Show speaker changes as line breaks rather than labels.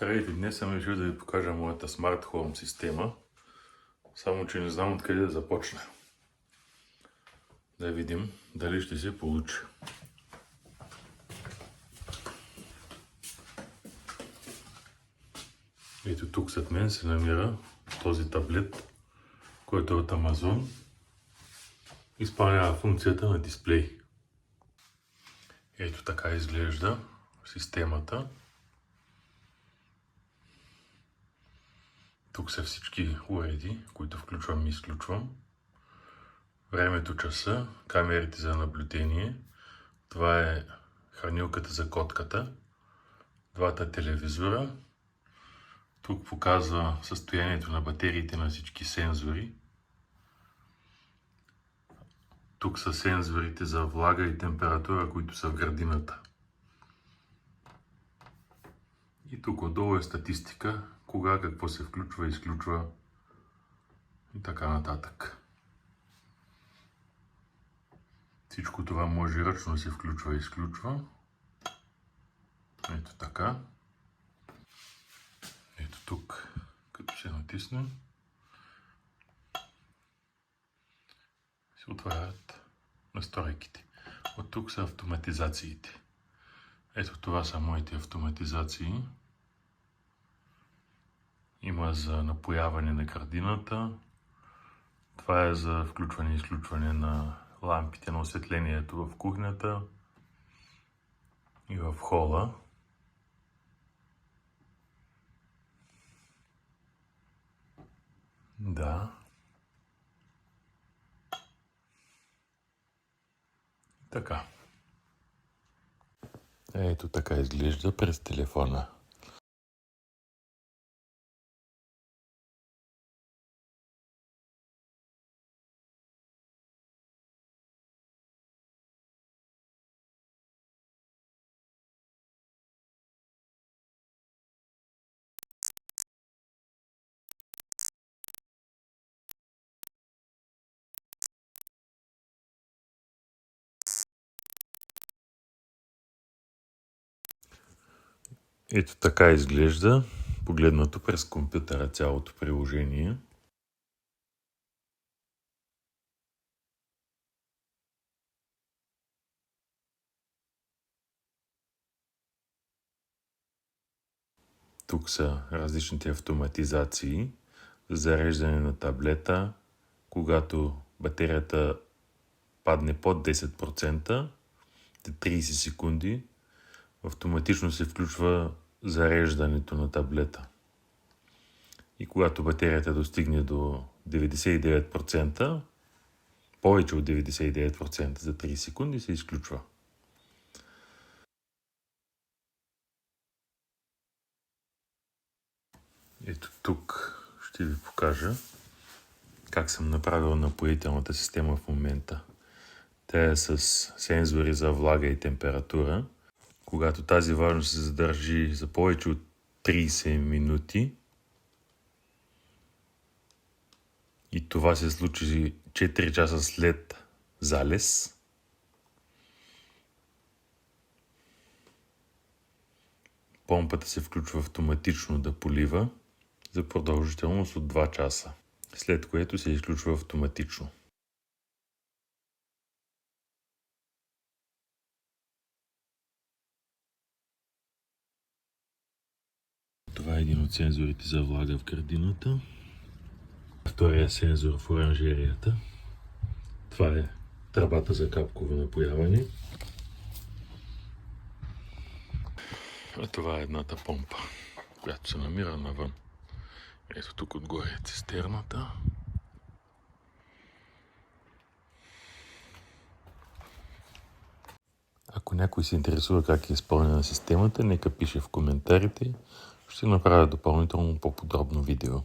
Здравейте, днес съм решил да ви покажа моята Smart Home система, само че не знам откъде да започна. Да видим дали ще се получи. Ето тук след мен се намира този таблет, който е от Amazon. Изпълнява функцията на дисплей. Ето така изглежда системата. Тук са всички уреди, които включвам и изключвам. Времето, часа, камерите за наблюдение. Това е хранилката за котката. Двата телевизора. Тук показва състоянието на батериите на всички сензори. Тук са сензорите за влага и температура, които са в градината. И тук отдолу е статистика, кога какво се включва, изключва и така нататък. Всичко това може ръчно да се включва и изключва. Ето така. Ето тук, като се натисне, се отварят настройките. От тук са автоматизациите. Ето това са моите автоматизации. Има за напояване на градината. Това е за включване и изключване на лампите на осветлението в кухнята и в хола. Да. Така. Ето така изглежда през телефона. Ето така изглежда, погледнато през компютъра, цялото приложение. Тук са различните автоматизации за зареждане на таблета, когато батерията падне под 10%, 30 секунди, автоматично се включва зареждането на таблета. И когато батерията достигне до 99%, повече от 99% за 30 секунди се изключва. Ето тук ще ви покажа как съм направил напоителната система в момента. Тя е с сензори за влага и температура. Когато тази влажност се задържи за повече от 30 минути, и това се случи 4 часа след залез, помпата се включва автоматично да полива за продължителност от 2 часа, след което се изключва автоматично. Това е един от сензорите за влага в градината. Втория сензор в оранжерията. Това е тръбата за капково напояване. А това е едната помпа, която се намира навън. Ето тук отгоре е цистерната. Ако някой се интересува как е изпълнена системата, нека пише в коментарите. Ще направя допълнително по-подробно видео.